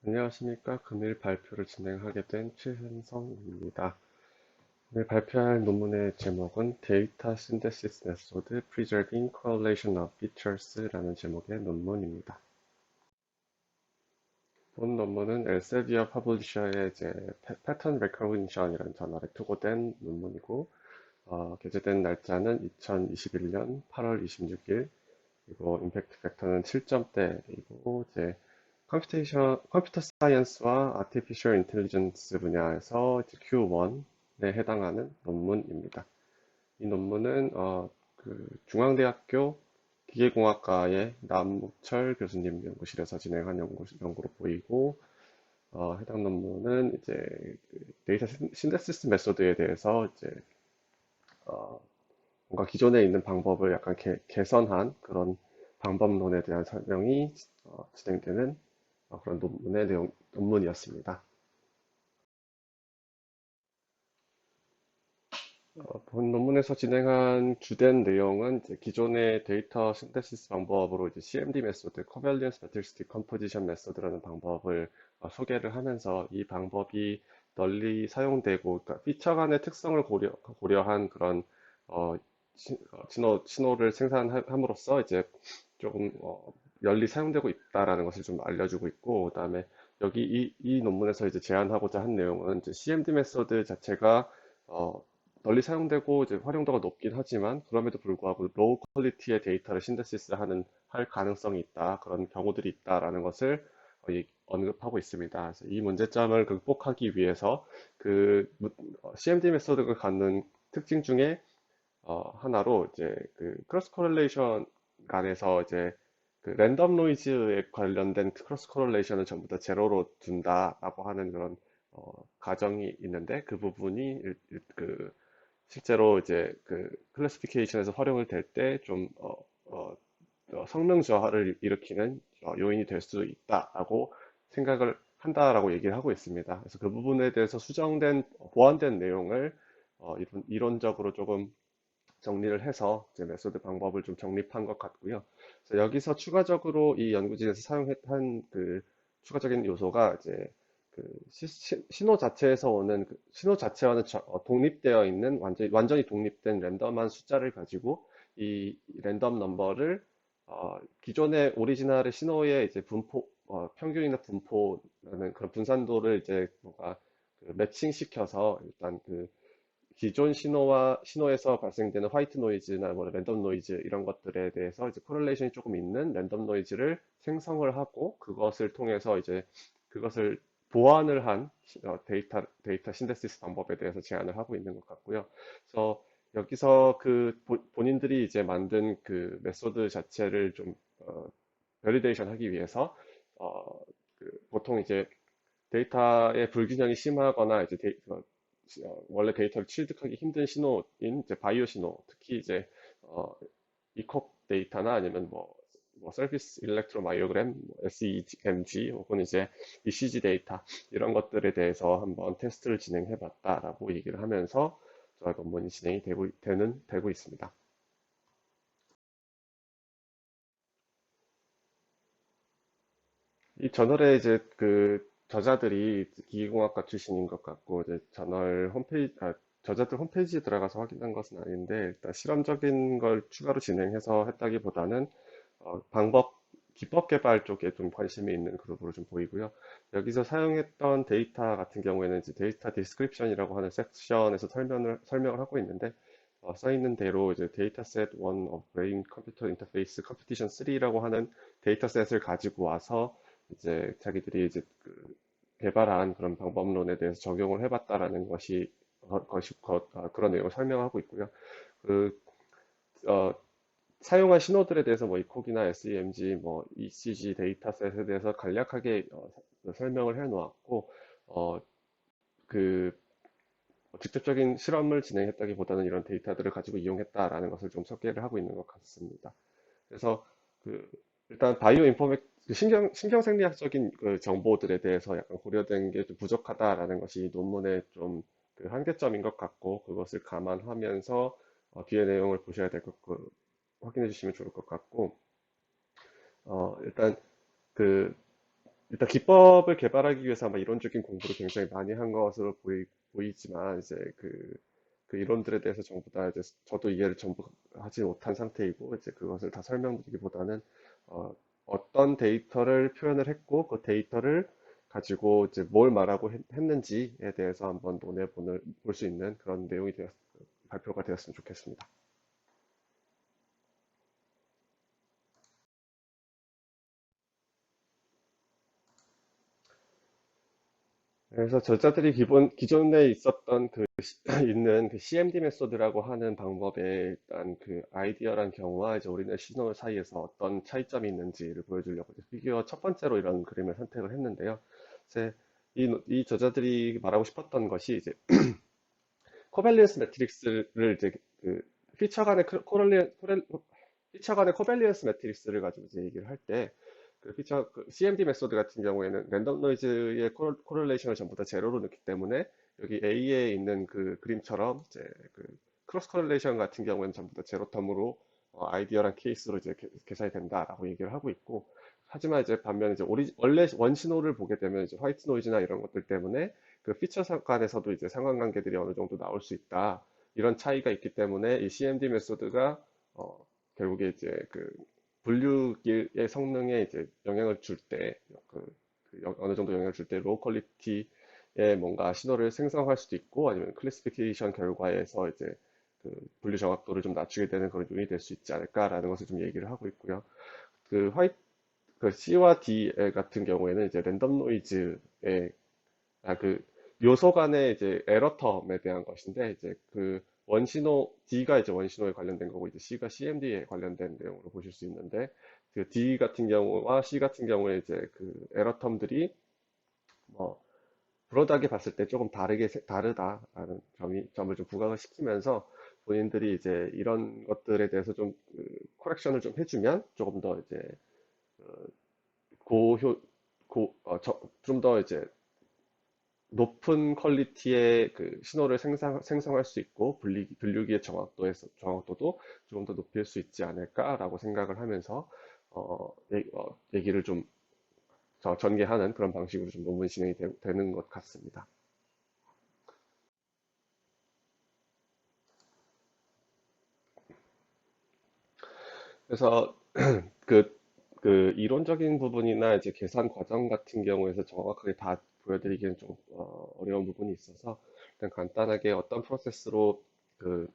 안녕하십니까. 금일 발표를 진행하게 된 최현성입니다. 오늘 발표할 논문의 제목은 Data Synthesis Method Preserving Correlation of Features라는 제목의 논문입니다. 본 논문은 엘세비어 퍼블리셔의 이제 Pattern Recognition이라는 저널에 투고된 논문이고, 게재된 날짜는 2021년 8월 26일, 그리고 임팩트 팩터는 7점대이고, 이제 컴퓨터 사이언스와 아티피셜 인텔리전스 분야에서 이제 Q1에 해당하는 논문입니다. 이 논문은 중앙대학교 기계공학과의 남묵철 교수님 연구실에서 진행한 연구로 보이고, 해당 논문은 이제 그 데이터 신데시스 메소드에 대해서 이제 어, 뭔가 기존에 있는 방법을 약간 개선한 그런 방법론에 대한 설명이 진행되는 그런 논문이었습니다. 본 논문에서 진행한 주된 내용은 이제 기존의 데이터 신테시스 방법으로 이제 CMD 메소드, Covariance Matrix Decomposition 메소드라는 방법을 소개를 하면서 이 방법이 널리 사용되고, 그러니까 피처 간의 특성을 고려한 그런 어, 신호를 생산함으로써 이제 조금 널리 사용되고 있다라는 것을 좀 알려주고 있고, 그다음에 여기 이 논문에서 이제 제안하고자 한 내용은 이제 CMD 메소드 자체가 어, 널리 사용되고 이제 활용도가 높긴 하지만 그럼에도 불구하고 로우 퀄리티의 데이터를 할 가능성이 있다. 그런 경우들이 있다라는 것을 언급하고 있습니다. 그래서 이 문제점을 극복하기 위해서 CMD 메소드가 갖는 특징 중에 하나로 이제 그 크로스 코렐레이션 간에서 이제 그 랜덤 노이즈에 관련된 크로스 코렐레이션을 전부 다 제로로 둔다라고 하는 그런 가정이 있는데 그 부분이 실제로 이제 그 클래시피케이션에서 활용을 될 때 좀 성능 저하를 일으키는 요인이 될 수 있다라고 생각을 한다라고 얘기를 하고 있습니다. 그래서 그 부분에 대해서 보완된 내용을 이론적으로 조금 정리를 해서 이제 메소드 방법을 좀 정립한 것 같고요. 그래서 여기서 추가적으로 이 연구진에서 사용한 그 추가적인 요소가 이제 그 신호 자체에서 오는 신호 자체와는 독립되어 있는 완전히 독립된 랜덤한 숫자를 가지고 이 랜덤 넘버를 기존의 오리지널의 신호의 이제 평균이나 분포라는 그런 분산도를 이제 뭔가 매칭시켜서 일단 기존 신호에서 발생되는 화이트 노이즈나 뭐 랜덤 노이즈 이런 것들에 대해서 이제 코렐레이션이 조금 있는 랜덤 노이즈를 생성을 하고 그것을 통해서 이제 그것을 보완을 한 데이터 신데시스 방법에 대해서 제안을 하고 있는 것 같고요. 그래서 여기서 본인들이 이제 만든 그 메소드 자체를 좀 베리데이션 하기 위해서 어, 보통 이제 데이터의 불균형이 심하거나 이제 원래 데이터를 취득하기 힘든 신호인 이제 바이오 신호, 특히 이제 어, 이콥 데이터나 아니면 뭐 서비스 일렉트로마이오그램, SEMG 혹은 이제 ECG 데이터 이런 것들에 대해서 한번 테스트를 진행해봤다라고 얘기를 하면서 저희 논문이 진행이 되고 있습니다. 이 저널에 이제 그 저자들이 기계공학과 출신인 것 같고 이제 저자들 홈페이지에 들어가서 확인한 것은 아닌데 일단 실험적인 걸 추가로 진행해서 했다기보다는 기법 개발 쪽에 좀 관심이 있는 그룹으로 좀 보이고요. 여기서 사용했던 데이터 같은 경우에는 이제 데이터 디스크립션이라고 하는 섹션에서 설명을 하고 있는데 써 있는 대로 이제 데이터셋 1 of Brain Computer Interface Competition 3라고 하는 데이터셋을 가지고 와서 이제 자기들이 이제 개발한 그런 방법론에 대해서 적용을 해봤다라는 그런 내용을 설명하고 있고요. 그, 어, 사용한 신호들에 대해서 뭐 이콕이나 SEMG, 뭐 ECG 데이터셋에 대해서 간략하게 설명을 해 놓았고, 어, 그 직접적인 실험을 진행했다기보다는 이런 데이터들을 가지고 이용했다라는 것을 좀 소개를 하고 있는 것 같습니다. 그래서 그 일단 바이오 인포메 신경생리학적인 그 정보들에 대해서 약간 고려된 게 좀 부족하다라는 것이 논문의 좀 그 한계점인 것 같고 그것을 감안하면서 뒤에 내용을 보셔야 될 확인해 주시면 좋을 것 같고 일단 그 일단 기법을 개발하기 위해서 아마 이론적인 공부를 굉장히 많이 한 것으로 보이지만 이제 그 이론들에 대해서 전부 다 이제 저도 이해를 전부 하지 못한 상태이고 이제 그것을 다 설명드리기보다는 어, 어떤 데이터를 표현을 했고 그 데이터를 가지고 이제 뭘 말하고 했는지에 대해서 한번 볼 수 있는 그런 내용이 발표가 되었으면 좋겠습니다. 그래서 저자들이 기존에 있었던 있는 그 CMD 메소드라고 하는 방법에 일단 그 아이디어란 경우와 이제 오리지널 시놉 사이에서 어떤 차이점이 있는지를 보여주려고 이제 피규어 첫 번째로 이런 그림을 선택을 했는데요. 이제 이 저자들이 말하고 싶었던 것이 이제 코밸리언스 매트릭스를 이제 그 피처 간의 피처 간의 코밸리언스 매트릭스를 가지고 이제 얘기를 할 때 CMD 메소드 같은 경우에는 랜덤 노이즈의 코릴레이션을 전부 다 제로로 넣기 때문에 여기 A에 있는 그 그림처럼 이제 그 크로스 코릴레이션 같은 경우에는 전부 다 제로 텀으로 아이디어란 케이스로 이제 계산이 된다라고 얘기를 하고 있고, 하지만 이제 반면에 이제 원래 원신호를 보게 되면 이제 화이트 노이즈나 이런 것들 때문에 그 피처 간에서도 이제 상관관계들이 어느 정도 나올 수 있다. 이런 차이가 있기 때문에 이 CMD 메소드가 결국에 이제 그 분류기의 성능에 이제 영향을 줄 때, 어느 정도 영향을 줄 때 로우 퀄리티의 뭔가 신호를 생성할 수도 있고 아니면 클래시피케이션 결과에서 이제 그 분류 정확도를 좀 낮추게 되는 그런 요인이 될 수 있지 않을까라는 것을 좀 얘기를 하고 있고요. 그 화이트 그 C와 D 같은 경우에는 이제 랜덤 노이즈의 그 요소 간의 이제 에러 텀에 대한 것인데 이제 그 원신호 D가 이제 원신호에 관련된 거고 이제 C가 CMD에 관련된 내용으로 보실 수 있는데 그 D 같은 경우와 C 같은 경우에 이제 그 에러 텀들이 뭐 브로드하게 봤을 때 조금 다르다라는 점을 좀 부각을 시키면서 본인들이 이제 이런 것들에 대해서 좀 코렉션을 좀 해주면 조금 더 이제 고효 좀 더 이제 높은 퀄리티의 그 신호를 생성할 수 있고 분류기의 정확도도 조금 더 높일 수 있지 않을까라고 생각을 하면서 얘기를 좀 전개하는 그런 방식으로 좀 논문 진행이 되는 것 같습니다. 그래서 그, 그 이론적인 부분이나 이제 계산 과정 같은 경우에서 정확하게 다 보여드리기는 좀 어려운 부분이 있어서 일단 간단하게 어떤 프로세스로 그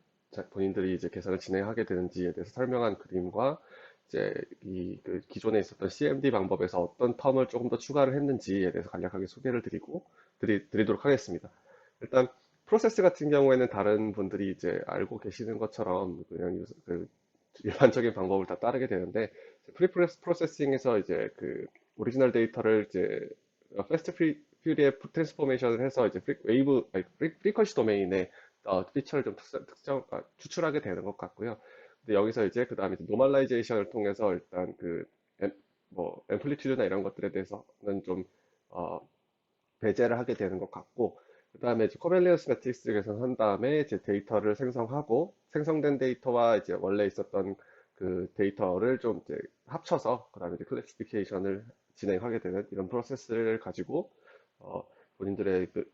본인들이 이제 계산을 진행하게 되는지에 대해서 설명한 그림과 이제 그 기존에 있었던 CMD 방법에서 어떤 텀을 조금 더 추가를 했는지에 대해서 간략하게 소개를 드리도록 하겠습니다. 일단 프로세스 같은 경우에는 다른 분들이 이제 알고 계시는 것처럼 그냥 일반적인 방법을 다 따르게 되는데 프로세싱에서 이제 그 오리지널 데이터를 이제 패스트 퓨리에 트랜스포메이션을 해서 이제 프리퀀시 도메인에 피처를 좀 추출하게 되는 것 같고요. 근데 여기서 이제 그 다음에 노멀라이제이션을 통해서 일단 뭐 앰플리튜드나 이런 것들에 대해서는 좀 어, 배제를 하게 되는 것 같고, 그 다음에 이제 코밸리언스 매트릭스 계산한 다음에 이제 데이터를 생성하고, 생성된 데이터와 이제 원래 있었던 그 데이터를 좀 이제 합쳐서, 그 다음에 이제 클래시피케이션을 진행하게 되는 이런 프로세스를 가지고, 어, 본인들의 그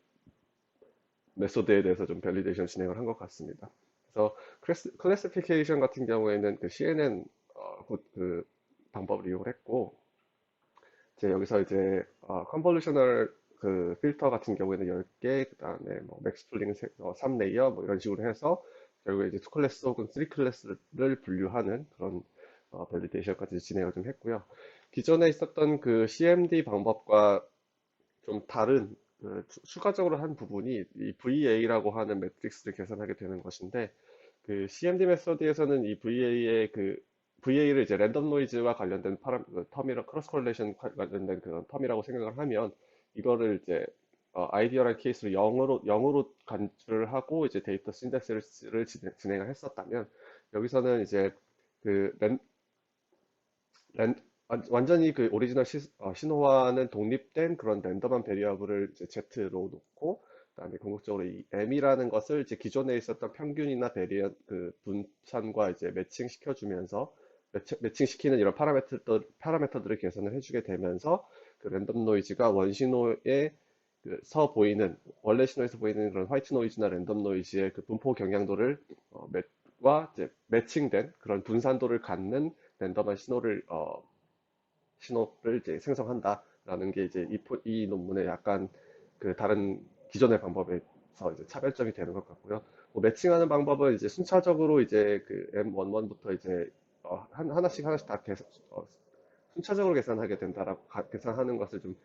메소드에 대해서 좀 밸리데이션 진행을 한 것 같습니다. 그래서 클래시피케이션 같은 경우에는 그 CNN 그 방법을 이용을 했고, 이제 여기서 이제 컨볼루셔널 그 필터 같은 경우에는 10개, 그다음에 뭐 맥스 풀링 3레이어 뭐 이런 식으로 해서 결국에 이제 2클래스 혹은 3클래스를 분류하는 그런 밸리데이션까지 진행을 좀 했고요. 기존에 있었던 그 CMD 방법과 좀 다른 추가적으로 한 부분이 이 VA라고 하는 매트릭스를 계산하게 되는 것인데, 그 CMD 메소드에서는 이 VA를 이제 랜덤 노이즈와 관련된 텀이랑 크로스 콜레이션 관련된 그런 텀이라고 생각을 하면 이거를 이제 아이디어랄 케이스로 0으로 간주를 하고 이제 데이터 신데스를 진행을 했었다면, 여기서는 이제 그 완전히 그 오리지널 신호와는 독립된 그런 랜덤한 베리어블을 이제 Z로 놓고, 그다음에 궁극적으로 이 M이라는 것을 이제 기존에 있었던 평균이나 그 분산과 이제 매칭 시켜주면서 매칭시키는 이런 파라미터들을 계산을 해주게 되면서 그 랜덤 노이즈가 원신호에 서 보이는 원래 신호에서 보이는 그런 화이트 노이즈나 랜덤 노이즈의 그 분포 경향도를 와 이제 매칭된 그런 분산도를 갖는 랜덤한 신호를 이제 생성한다라는 게 이제 이 논문의 약간 그 다른 기존의 방법에서 이제 차별점이 되는 것 같고요. 뭐 매칭하는 방법은 이제 순차적으로 이제 그 M11부터 이제 하나씩 다 순차적으로 계산하게 된다라고 계산하는 것을 좀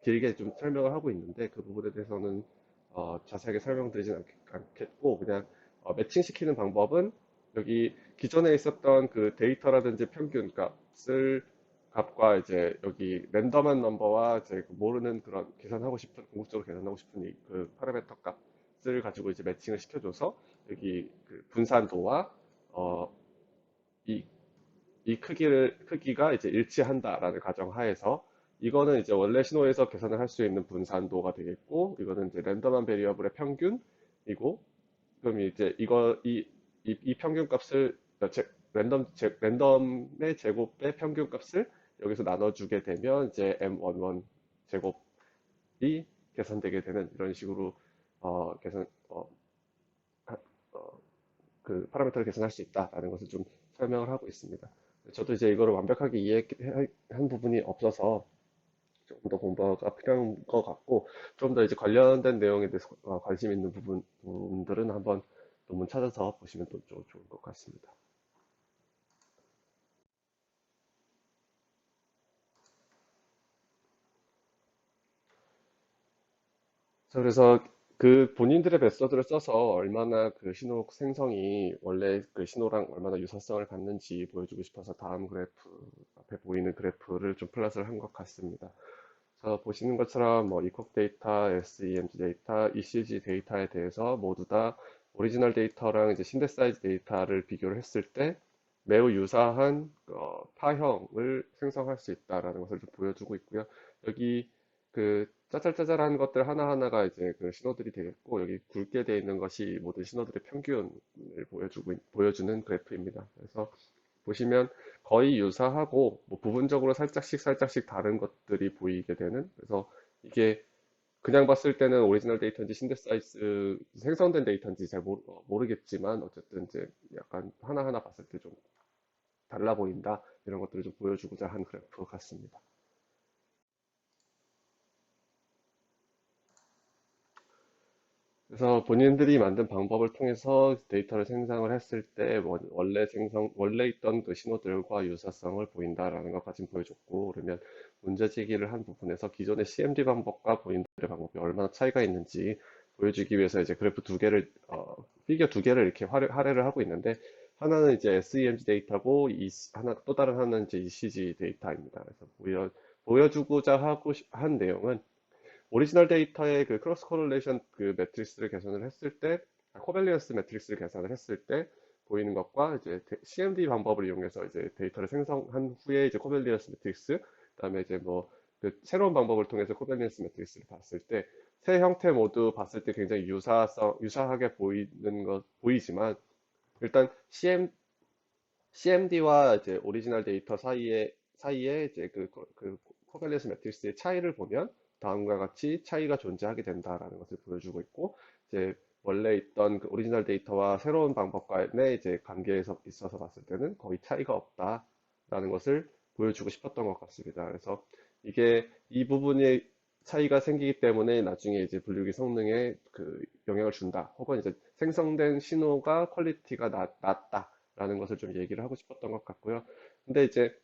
길게 좀 설명을 하고 있는데 그 부분에 대해서는 자세하게 설명드리진 않겠고 그냥 매칭시키는 방법은 여기 기존에 있었던 그 데이터라든지 평균 값과 이제 여기 랜덤한 넘버와 이제 그 모르는 그런 계산하고 싶은 궁극적으로 계산하고 싶은 그 파라미터 값을 가지고 이제 매칭을 시켜줘서 여기 그 분산도와 어, 이 크기가 이제 일치한다라는 가정하에서 이거는 이제 원래 신호에서 계산을 할 수 있는 분산도가 되겠고 이거는 이제 랜덤한 베리어블의 평균이고 그럼 이제 이 평균 값을 랜덤의 제곱의 평균 값을 여기서 나눠주게 되면 이제 M11 제곱이 계산되게 되는 이런 식으로 계산 하- 어, 그 파라미터를 계산할 수 있다라는 것을 좀 설명을 하고 있습니다. 저도 이제 이거를 완벽하게 이해한 부분이 없어서 조금 더 공부가 필요한 것 같고 좀 더 이제 관련된 내용에 대해서 관심 있는 부분들은 한번 논문 찾아서 보시면 또 좋을 것 같습니다. 그래서 그 본인들의 메서드를 써서 얼마나 그 신호 생성이 원래 그 신호랑 얼마나 유사성을 갖는지 보여주고 싶어서 다음 앞에 보이는 그래프를 좀 플롯을 한 것 같습니다. 자, 보시는 것처럼 뭐 이콕 데이터, SEMG 데이터, ECG 데이터에 대해서 모두 다 오리지널 데이터랑 이제 신데사이즈 데이터를 비교를 했을 때 매우 유사한 파형을 생성할 수 있다라는 것을 좀 보여주고 있고요. 여기 그 짜잘짜잘한 것들 하나하나가 이제 그 신호들이 되겠고 여기 굵게 되어 있는 것이 모든 신호들의 평균을 보여주는 그래프입니다. 그래서 보시면 거의 유사하고 뭐 부분적으로 살짝씩 다른 것들이 보이게 되는 그래서 이게 그냥 봤을 때는 오리지널 데이터인지 신데사이즈 생성된 데이터인지 잘 모르겠지만 어쨌든 이제 약간 하나하나 봤을 때 좀 달라 보인다 이런 것들을 좀 보여주고자 한 그래프 같습니다. 그래서 본인들이 만든 방법을 통해서 데이터를 생성을 했을 때 원래 있던 그 신호들과 유사성을 보인다라는 것까지 보여줬고, 그러면 문제 제기를 한 부분에서 기존의 CMD 방법과 본인들의 방법이 얼마나 차이가 있는지 보여주기 위해서 이제 그래프 두 개를, 피겨 두 개를 이렇게 할애를 하고 있는데, 하나는 이제 SEMG 데이터고, 또 다른 하나는 이제 ECG 데이터입니다. 그래서 보여주고자 한 내용은 오리지널 데이터의 그 크로스 코릴레이션 그 매트릭스를 계산을 했을 때, 코밸리언스 매트릭스를 계산을 했을 때 보이는 것과 이제 CMD 방법을 이용해서 이제 데이터를 생성한 후에 이제 코밸리언스 매트릭스, 그다음에 이제 뭐 그 새로운 방법을 통해서 코밸리언스 매트릭스를 봤을 때 세 형태 모두 봤을 때 굉장히 유사하게 보이지만 일단 CMD와 이제 오리지널 데이터 사이에 이제 그 코밸런스 매트릭스의 차이를 보면 다음과 같이 차이가 존재하게 된다라는 것을 보여주고 있고, 이제 원래 있던 그 오리지널 데이터와 새로운 방법 간의 이제 관계에서 있어서 봤을 때는 거의 차이가 없다라는 것을 보여주고 싶었던 것 같습니다. 그래서 이 부분의 차이가 생기기 때문에 나중에 이제 분류기 성능에 그 영향을 준다. 혹은 이제 생성된 신호가 퀄리티가 낮다. 라는 것을 좀 얘기를 하고 싶었던 것 같고요. 근데 이제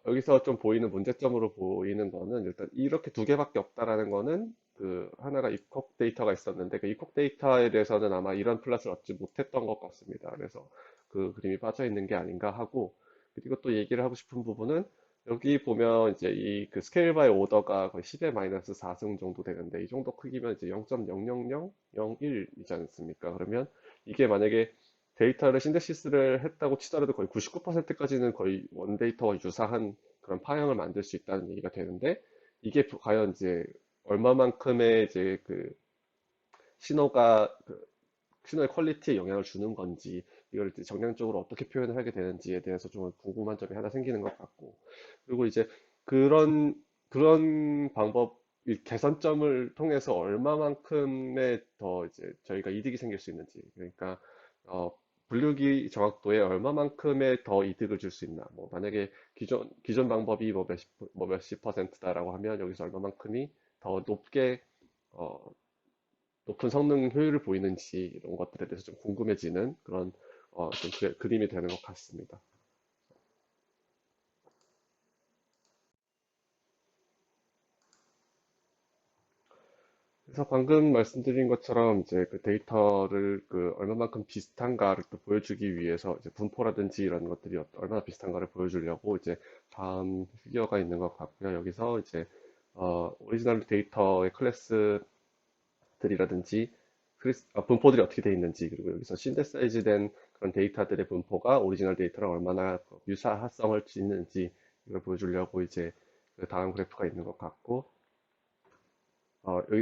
여기서 좀 보이는 문제점으로 보이는 거는 일단 이렇게 두 개밖에 없다라는 거는 그 하나가 이콕 데이터가 있었는데 그 이콕 데이터에 대해서는 아마 이런 플랫을 얻지 못했던 것 같습니다. 그래서 그 그림이 빠져 있는 게 아닌가 하고 그리고 또 얘기를 하고 싶은 부분은 여기 보면 이제 이 그 스케일 바이 오더가 거의 10의 마이너스 4승 정도 되는데 이 정도 크기면 이제 0.00001이지 않습니까? 그러면 이게 만약에 데이터를 신데시스를 했다고 치더라도 거의 99%까지는 거의 원 데이터와 유사한 그런 파형을 만들 수 있다는 얘기가 되는데 이게 과연 이제 얼마만큼의 이제 그 신호가 신호의 퀄리티에 영향을 주는 건지 이걸 이제 정량적으로 어떻게 표현을 하게 되는지에 대해서 좀 궁금한 점이 하나 생기는 것 같고, 그리고 이제 그런 방법, 이 개선점을 통해서 얼마만큼의 더 이제 저희가 이득이 생길 수 있는지, 그러니까 어, 분류기 정확도에 얼마만큼의 더 이득을 줄 수 있나. 뭐 만약에 기존 방법이 뭐 몇십 퍼센트다라고 하면 여기서 얼마만큼이 더 어, 높은 성능 효율을 보이는지 이런 것들에 대해서 좀 궁금해지는 그런 좀 그림이 되는 것 같습니다. 그래서 방금 말씀드린 것처럼 이제 그 데이터를 그 얼마만큼 비슷한가를 또 보여주기 위해서 이제 분포라든지 이런 것들이 얼마나 비슷한가를 보여주려고 이제 다음 피규어가 있는 것 같고요. 여기서 이제 오리지널 데이터의 클래스들이라든지 분포들이 어떻게 되어 있는지, 그리고 여기서 신데사이즈된 그런 데이터들의 분포가 오리지널 데이터랑 얼마나 유사성을 짓는지 이걸 보여주려고 이제 그 다음 그래프가 있는 것 같고,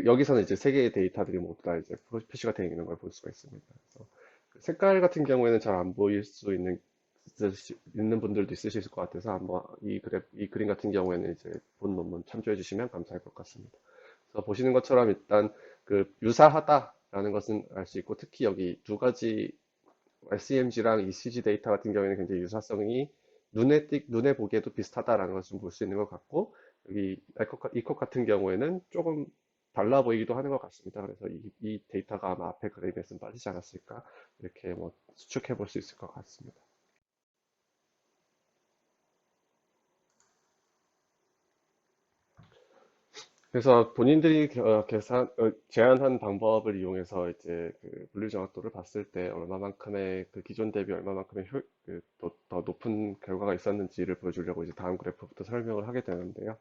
여기서는 이제 세 개의 데이터들이 모두 다 이제 표시가 되어 있는 걸 볼 수가 있습니다. 그래서 그 색깔 같은 경우에는 잘 안 보일 수 있는 분들도 있으실 것 같아서 한번 이 그림 같은 경우에는 이제 본 논문 참조해 주시면 감사할 것 같습니다. 그래서 보시는 것처럼 일단 그 유사하다라는 것은 알 수 있고, 특히 여기 두 가지 SEMG랑 ECG 데이터 같은 경우에는 굉장히 유사성이 눈에 보기에도 비슷하다라는 것을 좀 볼 수 있는 것 같고, 여기 이컷 같은 경우에는 조금 달라 보이기도 하는 것 같습니다. 그래서 이 데이터가 아마 앞에 그래프에서 빠지지 않았을까 이렇게 뭐 추측해 볼 수 있을 것 같습니다. 그래서 본인들이 제안한 방법을 이용해서 이제 그 분류 정확도를 봤을 때 얼마만큼의 그 기존 대비 얼마만큼의 더 높은 결과가 있었는지를 보여주려고 이제 다음 그래프부터 설명을 하게 되는데요.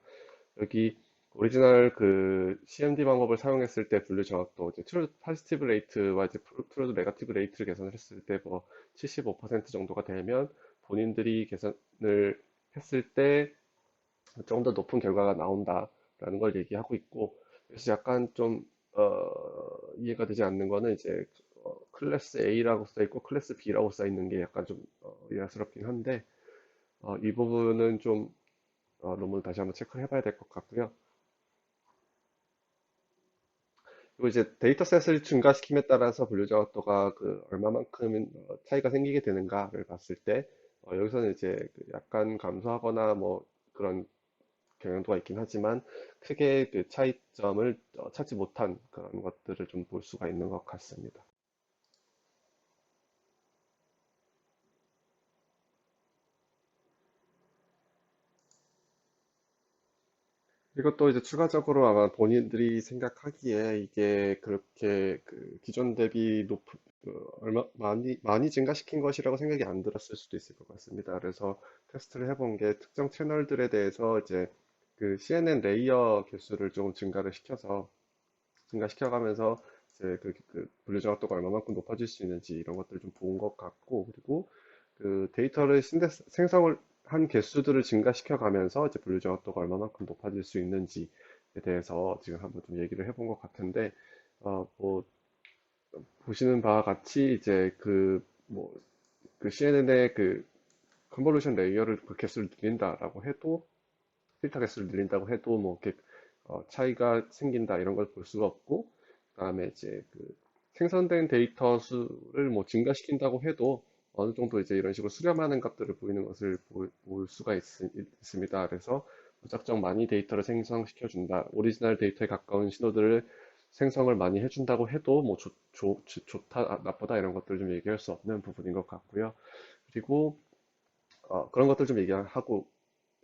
여기 오리지널 그 CMD 방법을 사용했을 때 분류 정확도, 이제 트루 포지티브 레이트와 이제 트루 네거티브 레이트를 계산을 했을 때 뭐 75% 정도가 되면 본인들이 계산을 했을 때 좀 더 높은 결과가 나온다라는 걸 얘기하고 있고, 그래서 약간 좀 이해가 되지 않는 거는 이제 클래스 A라고 써 있고 클래스 B라고 써 있는 게 약간 좀 의아스럽긴 한데, 이 부분은 좀 논문을 다시 한번 체크해 봐야 될 것 같고요. 그리고 이제 데이터셋을 증가시킴에 따라서 분류 정확도가 그 얼마만큼 차이가 생기게 되는가를 봤을 때, 여기서는 이제 그 약간 감소하거나 뭐 그런 경향도가 있긴 하지만 크게 그 차이점을 찾지 못한 그런 것들을 좀 볼 수가 있는 것 같습니다. 그리고 또 이제 추가적으로 아마 본인들이 생각하기에 이게 그렇게 그 기존 대비 높은 얼마 많이 증가시킨 것이라고 생각이 안 들었을 수도 있을 것 같습니다. 그래서 테스트를 해본 게 특정 채널들에 대해서 이제 그 CNN 레이어 개수를 조금 증가시켜가면서 이제 그 분류 정확도가 얼마만큼 높아질 수 있는지 이런 것들을 좀 본 것 같고, 그리고 그 데이터를 생성을 한 개수들을 증가시켜 가면서 이제 분류 정확도가 얼마만큼 높아질 수 있는지에 대해서 지금 한번 좀 얘기를 해본 것 같은데, 뭐 보시는 바와 같이 이제 그 CNN의 그 컨볼루션 레이어를 그 개수를 늘린다라고 해도, 필터 개수를 늘린다고 해도 뭐 이렇게 차이가 생긴다 이런 걸 볼 수가 없고, 그다음에 이제 그 생성된 데이터 수를 뭐 증가시킨다고 해도 어느 정도 이제 이런 식으로 수렴하는 값들을 보이는 것을 볼 수가 있습니다. 그래서 무작정 많이 데이터를 생성시켜 준다, 오리지널 데이터에 가까운 신호들을 생성을 많이 해준다고 해도 뭐 좋다, 나쁘다 이런 것들을 좀 얘기할 수 없는 부분인 것 같고요. 그리고 그런 것들 좀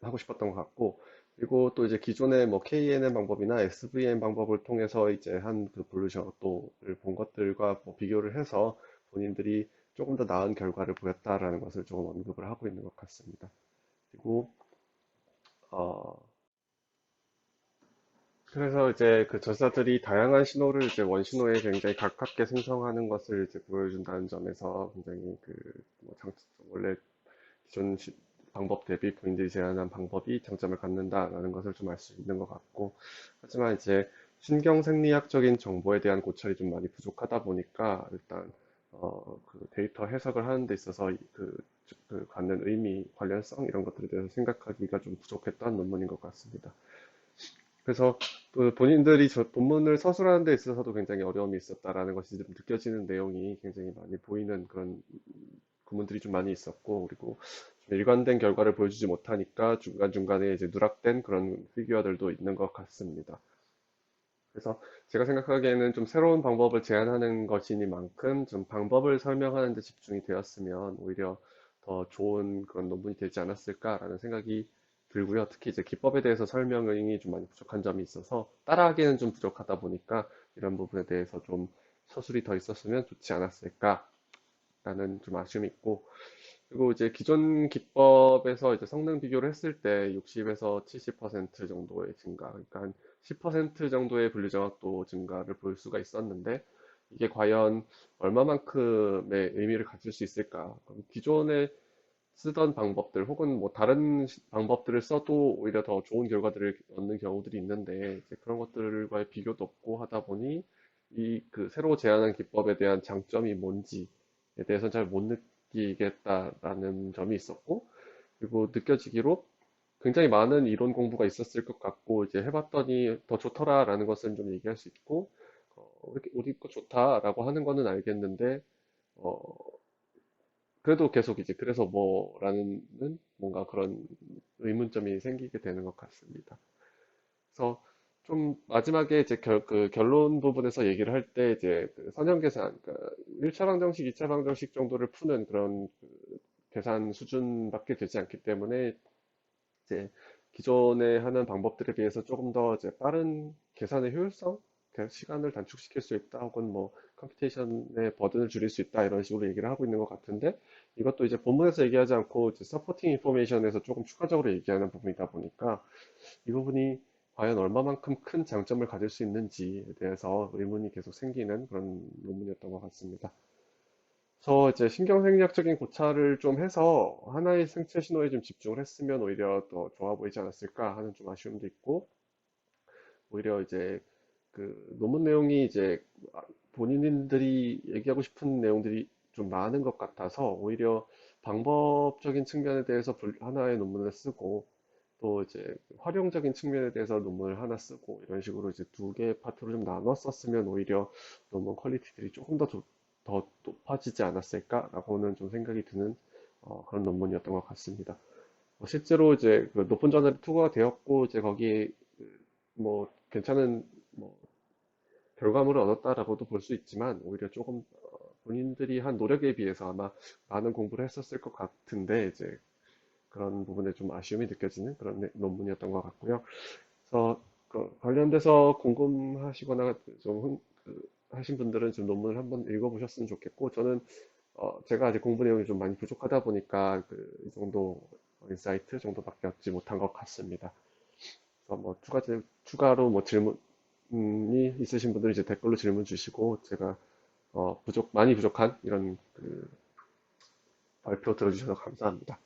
하고 싶었던 것 같고, 그리고 또 이제 기존의 뭐 KNN 방법이나 SVN 방법을 통해서 이제 한 그 볼루션도를 본 것들과 뭐 비교를 해서 본인들이 조금 더 나은 결과를 보였다라는 것을 조금 언급을 하고 있는 것 같습니다. 그리고 어 그래서 이제 그 전사들이 다양한 신호를 이제 원신호에 굉장히 가깝게 생성하는 것을 이제 보여준다는 점에서 굉장히 그뭐 원래 기존 방법 대비 본인들이 제안한 방법이 장점을 갖는다라는 것을 좀 알 수 있는 것 같고, 하지만 이제 신경생리학적인 정보에 대한 고찰이 좀 많이 부족하다 보니까 일단 그 데이터 해석을 하는 데 있어서 그 갖는 의미, 관련성 이런 것들에 대해서 생각하기가 좀 부족했던 논문인 것 같습니다. 그래서 그 본인들이 본문을 서술하는 데 있어서도 굉장히 어려움이 있었다라는 것이 좀 느껴지는 내용이 굉장히 많이 보이는 그런 구문들이 좀 많이 있었고, 그리고 좀 일관된 결과를 보여주지 못하니까 중간중간에 이제 누락된 그런 피규어들도 있는 것 같습니다. 그래서 제가 생각하기에는 좀 새로운 방법을 제안하는 것이니만큼 좀 방법을 설명하는 데 집중이 되었으면 오히려 더 좋은 그런 논문이 되지 않았을까라는 생각이 들고요. 특히 이제 기법에 대해서 설명이 좀 많이 부족한 점이 있어서 따라하기에는 좀 부족하다 보니까 이런 부분에 대해서 좀 서술이 더 있었으면 좋지 않았을까라는 좀 아쉬움이 있고, 그리고 이제 기존 기법에서 이제 성능 비교를 했을 때 60에서 70% 정도의 증가, 그러니까 한 10% 정도의 분류 정확도 증가를 볼 수가 있었는데, 이게 과연 얼마만큼의 의미를 가질 수 있을까? 그럼 기존에 쓰던 방법들 혹은 뭐 다른 방법들을 써도 오히려 더 좋은 결과들을 얻는 경우들이 있는데, 이제 그런 것들과의 비교도 없고 하다 보니 이 그 새로 제안한 기법에 대한 장점이 뭔지에 대해서 잘 못 느끼겠다라는 점이 있었고, 그리고 느껴지기로 굉장히 많은 이론 공부가 있었을 것 같고, 이제 해봤더니 더 좋더라라는 것은 좀 얘기할 수 있고, 우리 거 좋다라고 하는 거는 알겠는데, 어, 그래도 계속 이제 그래서 뭐라는 뭔가 그런 의문점이 생기게 되는 것 같습니다. 그래서 좀 마지막에 이제 그 결론 부분에서 얘기를 할 때 이제 그 선형 계산, 그러니까 1차 방정식, 2차 방정식 정도를 푸는 그런 그 계산 수준밖에 되지 않기 때문에 이제 기존에 하는 방법들에 비해서 조금 더 이제 빠른 계산의 효율성, 시간을 단축시킬 수 있다, 혹은 뭐 컴퓨테이션의 버든을 줄일 수 있다 이런 식으로 얘기를 하고 있는 것 같은데, 이것도 이제 본문에서 얘기하지 않고 이제 서포팅 인포메이션에서 조금 추가적으로 얘기하는 부분이다 보니까 이 부분이 과연 얼마만큼 큰 장점을 가질 수 있는지에 대해서 의문이 계속 생기는 그런 논문이었던 것 같습니다. 그래서 이제 신경생리학적인 고찰을 좀 해서 하나의 생체 신호에 좀 집중을 했으면 오히려 더 좋아 보이지 않았을까 하는 좀 아쉬움도 있고, 오히려 이제 그 논문 내용이 이제 본인들이 얘기하고 싶은 내용들이 좀 많은 것 같아서 오히려 방법적인 측면에 대해서 하나의 논문을 쓰고, 또 이제 활용적인 측면에 대해서 논문을 하나 쓰고 이런 식으로 이제 두 개의 파트로 좀 나눠 썼으면 오히려 논문 퀄리티들이 조금 더 높아지지 않았을까라고는 좀 생각이 드는 그런 논문이었던 것 같습니다. 실제로 이제 그 높은 저널에 투고가 되었고 이제 거기에 그뭐 괜찮은 뭐 결과물을 얻었다라고도 볼 수 있지만 오히려 조금 본인들이 한 노력에 비해서 아마 많은 공부를 했었을 것 같은데 이제 그런 부분에 좀 아쉬움이 느껴지는 그런 논문이었던 것 같고요. 그래서 그 관련돼서 궁금하시거나 좀 하신 분들은 좀 논문을 한번 읽어보셨으면 좋겠고, 저는 제가 아직 공부 내용이 좀 많이 부족하다 보니까 이 정도 인사이트 정도밖에 얻지 못한 것 같습니다. 그래서 뭐 추가로 뭐 질문이 있으신 분들은 이제 댓글로 질문 주시고, 제가 많이 부족한 이런 그 발표 들어주셔서 감사합니다.